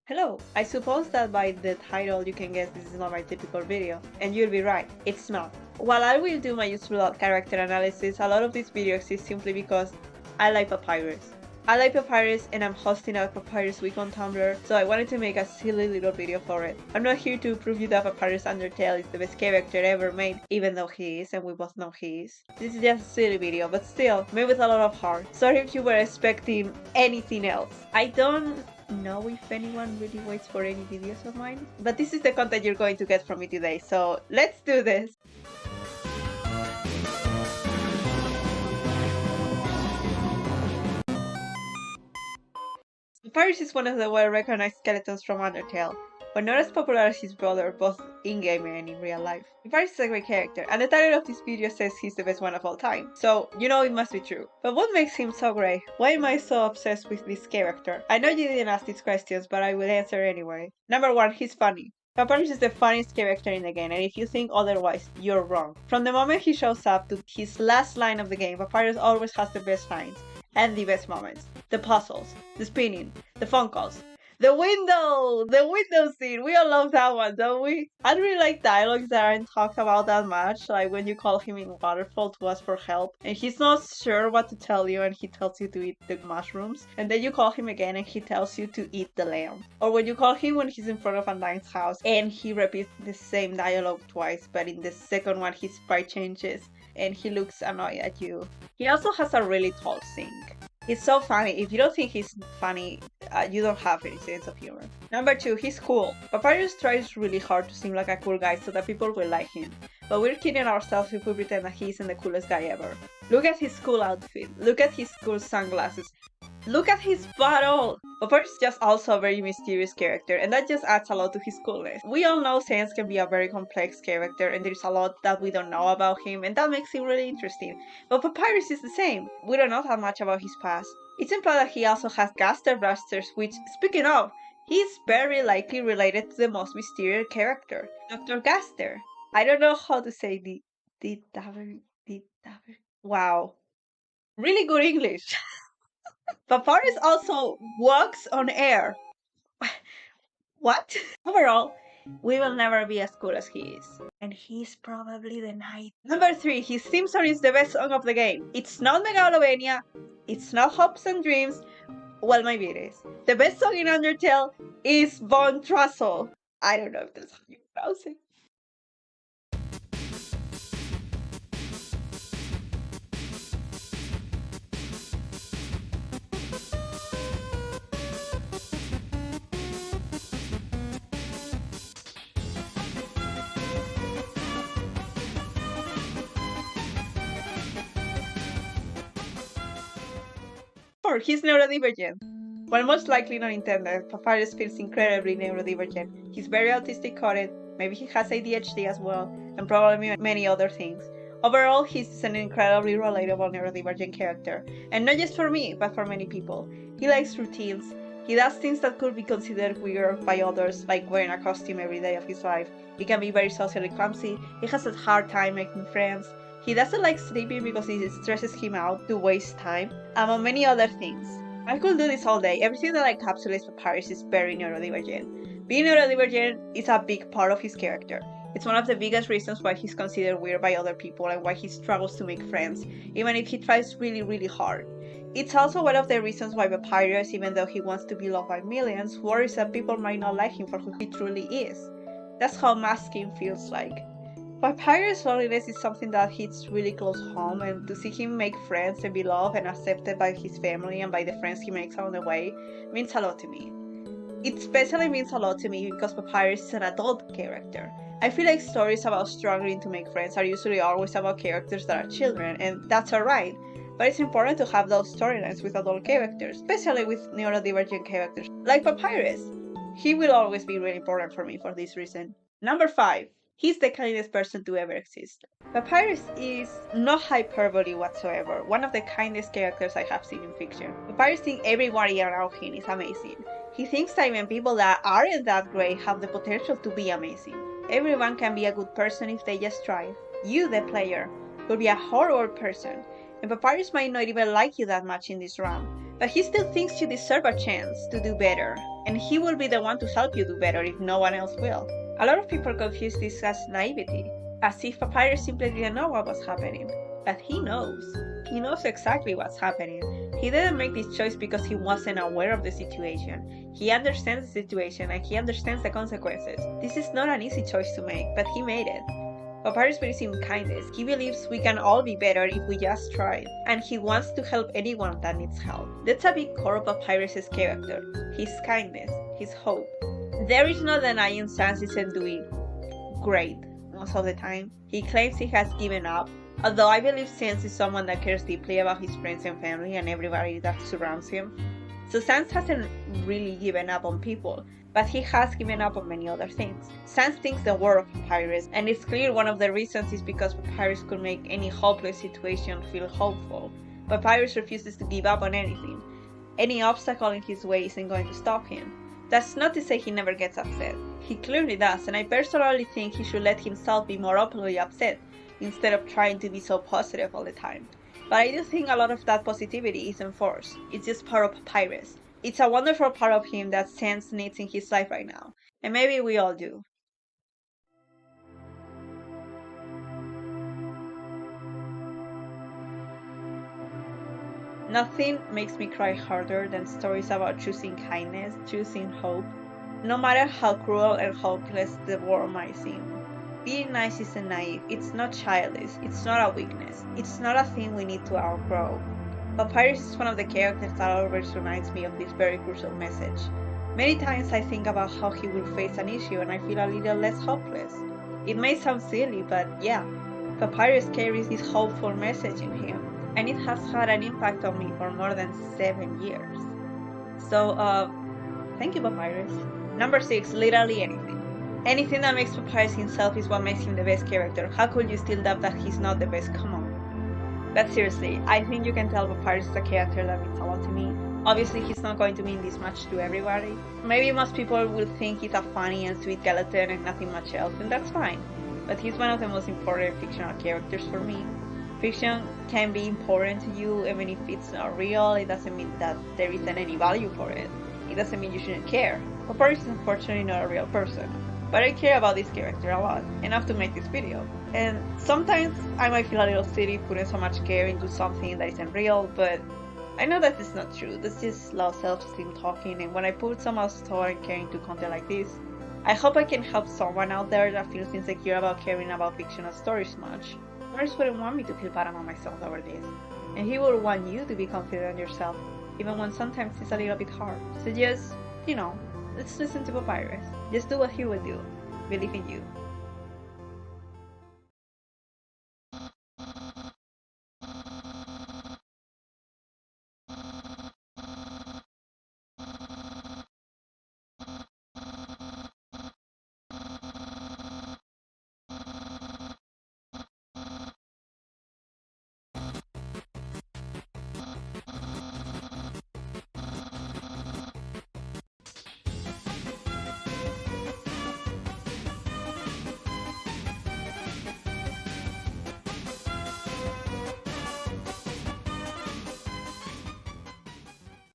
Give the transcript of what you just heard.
Hello! I suppose that by the title you can guess this is not my typical video, and you'll be right, it's not. While I will do my useful character analysis, a lot of this video exists simply because I like Papyrus. I like Papyrus and I'm hosting a Papyrus week on Tumblr, so I wanted to make a silly little video for it. I'm not here to prove you that Papyrus Undertale is the best character ever made, even though he is, and we both know he is. This is just a silly video, but still, made with a lot of heart. Sorry if you were expecting anything else. I don't know if anyone really waits for any videos of mine, but this is the content you're going to get from me today, so let's do this! Papyrus is one of the well-recognized skeletons from Undertale, but not as popular as his brother, both in-game and in real life. Papyrus is a great character, and the title of this video says he's the best one of all time, so you know it must be true. But what makes him so great? Why am I so obsessed with this character? I know you didn't ask these questions, but I will answer anyway. Number 1, he's funny. Papyrus is the funniest character in the game, and if you think otherwise, you're wrong. From the moment he shows up to his last line of the game, Papyrus always has the best lines and the best moments. The puzzles, the spinning, the phone calls, the window scene. We all love that one, don't we? I don't really like dialogues that aren't talked about that much, like when you call him in Waterfall to ask for help, and he's not sure what to tell you, and he tells you to eat the mushrooms, and then you call him again, and he tells you to eat the lamb. Or when you call him when he's in front of Undyne's house, and he repeats the same dialogue twice, but in the second one his sprite changes, and he looks annoyed at you. He also has a really tall sink. It's so funny. If you don't think he's funny, you don't have any sense of humor. Number 2, he's cool. Papyrus tries really hard to seem like a cool guy so that people will like him. But we're kidding ourselves if we pretend that he isn't the coolest guy ever. Look at his cool outfit. Look at his cool sunglasses. Look at his bottle! Papyrus is just also a very mysterious character, and that just adds a lot to his coolness. We all know Sans can be a very complex character, and there's a lot that we don't know about him, and that makes him really interesting. But Papyrus is the same. We don't know that much about his past. It's implied that he also has Gaster blasters, which, speaking of, he's very likely related to the most mysterious character, Dr. Gaster. I don't know how to say the wow. Really good English. Papyrus also walks on air. What? Overall, we will never be as cool as he is. And he's probably the knight. Number 3, his theme song is the best song of the game. It's not Megalovania, it's not Hopes and Dreams, well maybe it is. The best song in Undertale is Von Trussell. I don't know if that's how you pronounce it. Or he's neurodivergent. While most likely not intended, Papyrus feels incredibly neurodivergent. He's very autistic coded, maybe he has ADHD as well, and probably many other things. Overall, he's an incredibly relatable neurodivergent character, and not just for me, but for many people. He likes routines. He does things that could be considered weird by others, like wearing a costume every day of his life. He can be very socially clumsy. He has a hard time making friends. He doesn't like sleeping because it stresses him out to waste time, among many other things. I could do this all day. Everything that encapsulates Papyrus is very neurodivergent. Being neurodivergent is a big part of his character. It's one of the biggest reasons why he's considered weird by other people and why he struggles to make friends, even if he tries really hard. It's also one of the reasons why Papyrus, even though he wants to be loved by millions, worries that people might not like him for who he truly is. That's how masking feels like. Papyrus' loneliness is something that hits really close home, and to see him make friends and be loved and accepted by his family and by the friends he makes along the way means a lot to me. It especially means a lot to me because Papyrus is an adult character. I feel like stories about struggling to make friends are usually always about characters that are children, and that's alright, but it's important to have those storylines with adult characters, especially with neurodivergent characters, like Papyrus. He will always be really important for me for this reason. Number 5. He's the kindest person to ever exist. Papyrus is no hyperbole whatsoever, one of the kindest characters I have seen in fiction. Papyrus thinks everybody around him is amazing. He thinks that even people that aren't that great have the potential to be amazing. Everyone can be a good person if they just try. You, the player, could be a horrible person, and Papyrus might not even like you that much in this round, But he still thinks you deserve a chance to do better, and he will be the one to help you do better if no one else will. A lot of people confuse this as naivety, as if Papyrus simply didn't know what was happening. But he knows. He knows exactly what's happening. He didn't make this choice because he wasn't aware of the situation. He understands the situation and he understands the consequences. This is not an easy choice to make, but he made it. Papyrus believes in kindness. He believes we can all be better if we just try. And he wants to help anyone that needs help. That's a big core of Papyrus' character. His kindness, his hope. There is no denying Sans isn't doing great most of the time. He claims he has given up, although I believe Sans is someone that cares deeply about his friends and family and everybody that surrounds him. So Sans hasn't really given up on people, but he has given up on many other things. Sans thinks the world of Papyrus, and it's clear one of the reasons is because Papyrus could make any hopeless situation feel hopeful. Papyrus refuses to give up on anything. Any obstacle in his way isn't going to stop him. That's not to say he never gets upset. He clearly does, and I personally think he should let himself be more openly upset, instead of trying to be so positive all the time. But I do think a lot of that positivity isn't forced. It's just part of Papyrus. It's a wonderful part of him that Sans needs in his life right now, and maybe we all do. Nothing makes me cry harder than stories about choosing kindness, choosing hope, no matter how cruel and hopeless the world might seem. Being nice isn't naive, it's not childish, it's not a weakness, it's not a thing we need to outgrow. Papyrus is one of the characters that always reminds me of this very crucial message. Many times I think about how he will face an issue and I feel a little less hopeless. It may sound silly, but yeah, Papyrus carries this hopeful message in him, and it has had an impact on me for more than 7 years. So, thank you, Papyrus. Number 6, literally anything. Anything that makes Papyrus himself is what makes him the best character. How could you still doubt that he's not the best? Come on. But seriously, I think you can tell Papyrus is a character that means a lot to me. Obviously, he's not going to mean this much to everybody. Maybe most people will think he's a funny and sweet skeleton and nothing much else, and that's fine. But he's one of the most important fictional characters for me. Fiction can be important to you even if it's not real. It doesn't mean that there isn't any value for it. It doesn't mean you shouldn't care. Papyrus is unfortunately not a real person. But I care about this character a lot, enough to make this video. And sometimes I might feel a little silly putting so much care into something that isn't real, but I know that it's not true. That's just low self-esteem talking, and when I put so much thought and care into content like this, I hope I can help someone out there that feels insecure about caring about fictional stories much. Papyrus wouldn't want me to feel bad about myself over this, and he would want you to be confident in yourself, even when sometimes it's a little bit hard. So just, let's listen to Papyrus. Just do what he would do. Believe in you.